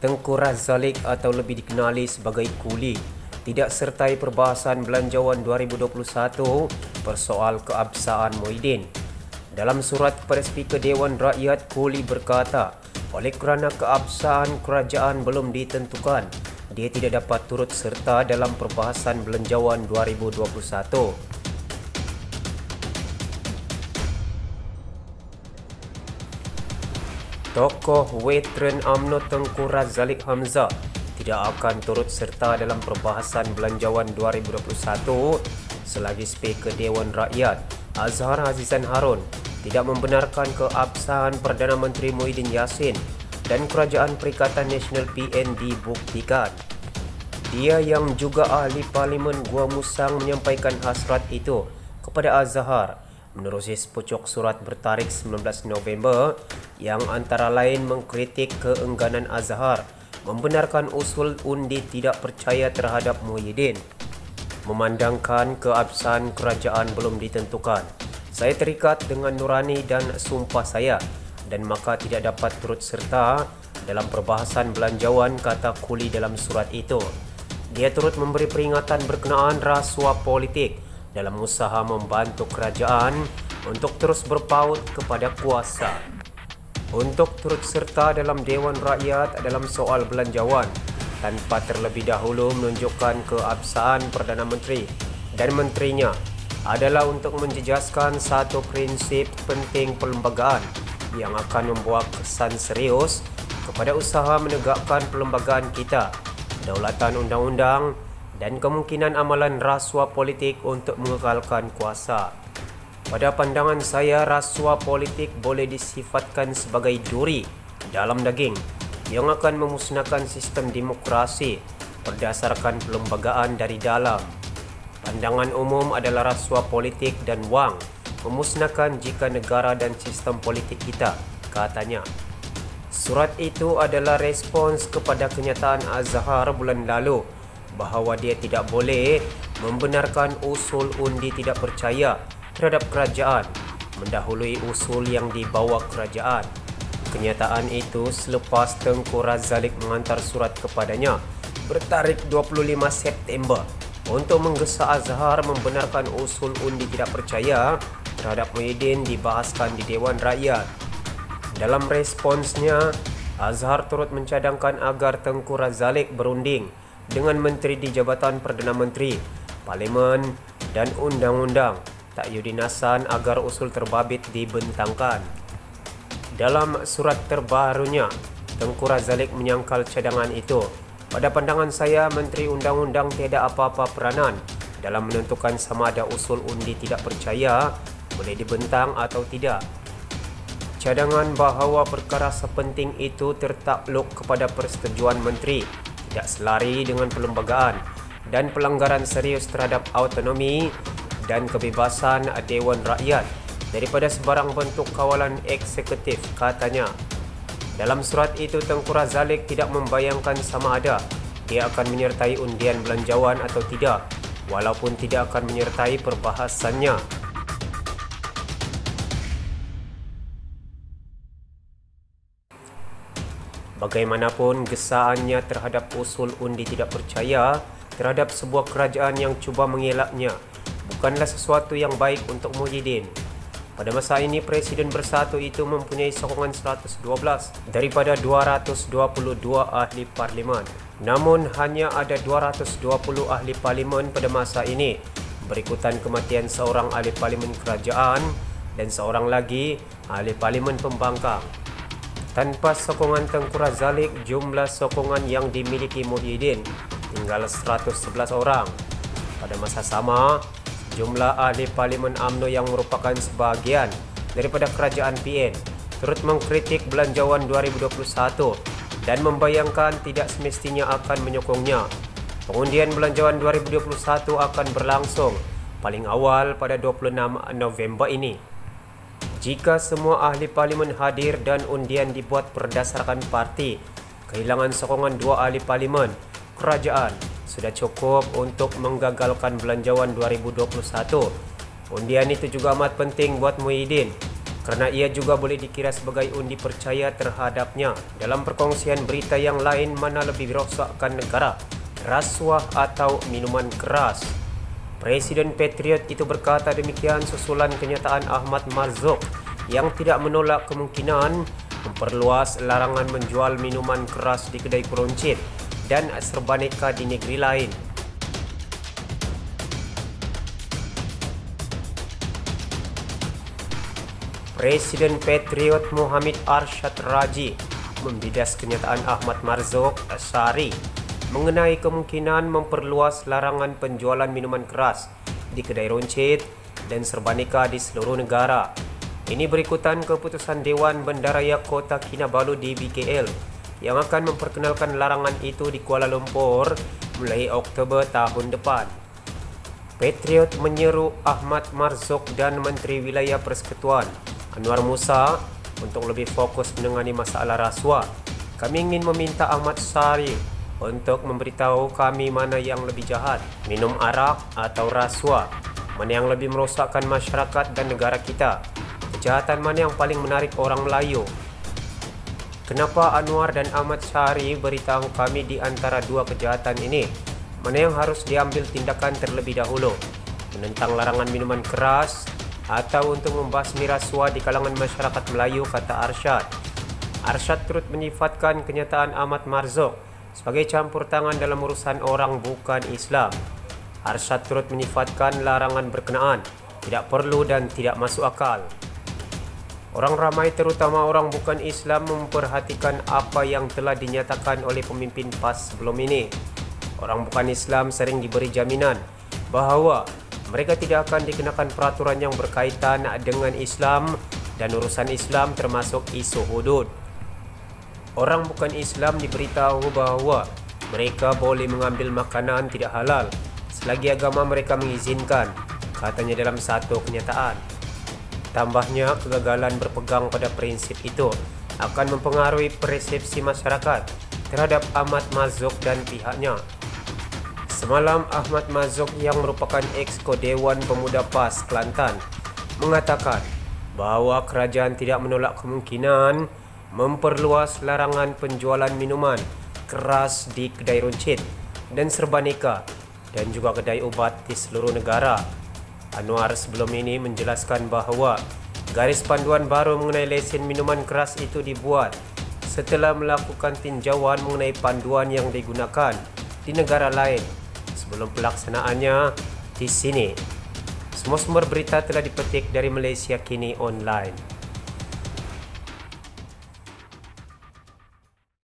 Tengku Razalex atau lebih dikenali sebagai Kuli tidak sertai perbahasan Belanjawan 2021 persoal keabsahan Muhyiddin. Dalam surat kepada Speaker Dewan Rakyat, Kuli berkata, oleh kerana keabsahan kerajaan belum ditentukan, dia tidak dapat turut serta dalam perbahasan Belanjawan 2021. Tokoh veteran UMNO Tengku Razalex Hamzah tidak akan turut serta dalam perbahasan Belanjawan 2021 selagi Speaker Dewan Rakyat Azhar Azizan Harun tidak membenarkan keabsahan Perdana Menteri Muhyiddin Yassin dan Kerajaan Perikatan Nasional PN dibuktikan. Dia yang juga ahli Parlimen Gua Musang menyampaikan hasrat itu kepada Azhar menerusi sepucuk surat bertarikh 19 November yang antara lain mengkritik keengganan Azhar membenarkan usul undi tidak percaya terhadap Muhyiddin. Memandangkan keabsahan kerajaan belum ditentukan, saya terikat dengan nurani dan sumpah saya dan maka tidak dapat turut serta dalam perbahasan Belanjawan, kata Kuli dalam surat itu. Dia turut memberi peringatan berkenaan rasuah politik dalam usaha membantu kerajaan untuk terus berpaut kepada kuasa. Untuk turut serta dalam Dewan Rakyat dalam soal Belanjawan tanpa terlebih dahulu menunjukkan keabsahan Perdana Menteri dan menterinya adalah untuk menjejaskan satu prinsip penting perlembagaan yang akan membawa kesan serius kepada usaha menegakkan perlembagaan kita, kedaulatan undang-undang dan kemungkinan amalan rasuah politik untuk mengekalkan kuasa. Pada pandangan saya, rasuah politik boleh disifatkan sebagai duri dalam daging yang akan memusnahkan sistem demokrasi berdasarkan perlembagaan dari dalam. Pandangan umum adalah rasuah politik dan wang memusnahkan jika negara dan sistem politik kita, katanya. Surat itu adalah respons kepada kenyataan Azhar bulan lalu bahawa dia tidak boleh membenarkan usul undi tidak percaya terhadap kerajaan mendahului usul yang dibawa kerajaan. Kenyataan itu selepas Tengku Razalex mengantar surat kepadanya bertarikh 25 September untuk menggesa Azhar membenarkan usul undi tidak percaya terhadap Muhyiddin dibahaskan di Dewan Rakyat. Dalam responsnya, Azhar turut mencadangkan agar Tengku Razalex berunding dengan menteri di Jabatan Perdana Menteri, Parlimen dan Undang-Undang Takyuddin Hasan agar usul terbabit dibentangkan. Dalam surat terbarunya, Tengku Razalex menyangkal cadangan itu. Pada pandangan saya, Menteri Undang-Undang tiada apa-apa peranan dalam menentukan sama ada usul undi tidak percaya boleh dibentang atau tidak. Cadangan bahawa perkara sepenting itu tertakluk kepada persetujuan menteri tidak selari dengan perlembagaan dan pelanggaran serius terhadap autonomi dan kebebasan Dewan Rakyat daripada sebarang bentuk kawalan eksekutif, katanya. Dalam surat itu, Tengku Razalex tidak membayangkan sama ada dia akan menyertai undian Belanjawan atau tidak, walaupun tidak akan menyertai perbahasannya. Bagaimanapun gesaannya terhadap usul undi tidak percaya terhadap sebuah kerajaan yang cuba mengelaknya bukanlah sesuatu yang baik untuk Muhyiddin. Pada masa ini, Presiden Bersatu itu mempunyai sokongan 112 daripada 222 ahli parlimen. Namun hanya ada 220 ahli parlimen pada masa ini berikutan kematian seorang ahli parlimen kerajaan dan seorang lagi ahli parlimen pembangkang. Tanpa sokongan Tengku Razalex, jumlah sokongan yang dimiliki Muhyiddin tinggal 111 orang. Pada masa sama, jumlah ahli Parlimen UMNO yang merupakan sebahagian daripada kerajaan PN turut mengkritik Belanjawan 2021 dan membayangkan tidak semestinya akan menyokongnya. Pengundian Belanjawan 2021 akan berlangsung paling awal pada 26 November ini. Jika semua ahli parlimen hadir dan undian dibuat berdasarkan parti, kehilangan sokongan dua ahli parlimen kerajaan sudah cukup untuk menggagalkan Belanjawan 2021. Undian itu juga amat penting buat Muhyiddin. kerana ia juga boleh dikira sebagai undi percaya terhadapnya dalam perkongsian berita yang lain mana lebih merosakkan negara, rasuah atau minuman keras. Presiden Patriot itu berkata demikian susulan kenyataan Ahmad Marzouk yang tidak menolak kemungkinan memperluas larangan menjual minuman keras di kedai peroncit dan serbaneka di negeri lain. Presiden Patriot Muhammad Arsyad Raji membidas kenyataan Ahmad Marzouk Ashari mengenai kemungkinan memperluas larangan penjualan minuman keras di kedai roncit dan serbaneka di seluruh negara. Ini berikutan keputusan Dewan Bandaraya Kota Kinabalu DBKL yang akan memperkenalkan larangan itu di Kuala Lumpur mulai Oktober tahun depan. Patriot menyeru Ahmad Marzouk dan Menteri Wilayah Persekutuan Anwar Musa untuk lebih fokus menangani masalah rasuah. Kami ingin meminta Ahmad Ashari untuk memberitahu kami mana yang lebih jahat, minum arak atau rasuah, mana yang lebih merosakkan masyarakat dan negara kita, kejahatan mana yang paling menarik orang Melayu. Kenapa Anwar dan Ahmad Ashari beritahu kami di antara dua kejahatan ini, mana yang harus diambil tindakan terlebih dahulu, menentang larangan minuman keras atau untuk membasmi rasuah di kalangan masyarakat Melayu, kata Arsyad. Arsyad turut menyifatkan kenyataan Ahmad Marzouk sebagai campur tangan dalam urusan orang bukan Islam. Arsyad turut menyifatkan larangan berkenaan tidak perlu dan tidak masuk akal. Orang ramai terutama orang bukan Islam memperhatikan apa yang telah dinyatakan oleh pemimpin PAS sebelum ini. Orang bukan Islam sering diberi jaminan bahawa mereka tidak akan dikenakan peraturan yang berkaitan dengan Islam dan urusan Islam termasuk isu hudud. Orang bukan Islam diberitahu bahawa mereka boleh mengambil makanan tidak halal selagi agama mereka mengizinkan, katanya dalam satu kenyataan. Tambahnya, kegagalan berpegang pada prinsip itu akan mempengaruhi persepsi masyarakat terhadap Ahmad Marzouk dan pihaknya. Semalam, Ahmad Marzouk yang merupakan Exco Dewan Pemuda PAS Kelantan mengatakan bahawa kerajaan tidak menolak kemungkinan memperluas larangan penjualan minuman keras di kedai runcit dan serbaneka dan juga kedai ubat di seluruh negara. Anwar sebelum ini menjelaskan bahawa garis panduan baru mengenai lesen minuman keras itu dibuat setelah melakukan tinjauan mengenai panduan yang digunakan di negara lain sebelum pelaksanaannya di sini. Semua sumber berita telah dipetik dari Malaysia Kini Online.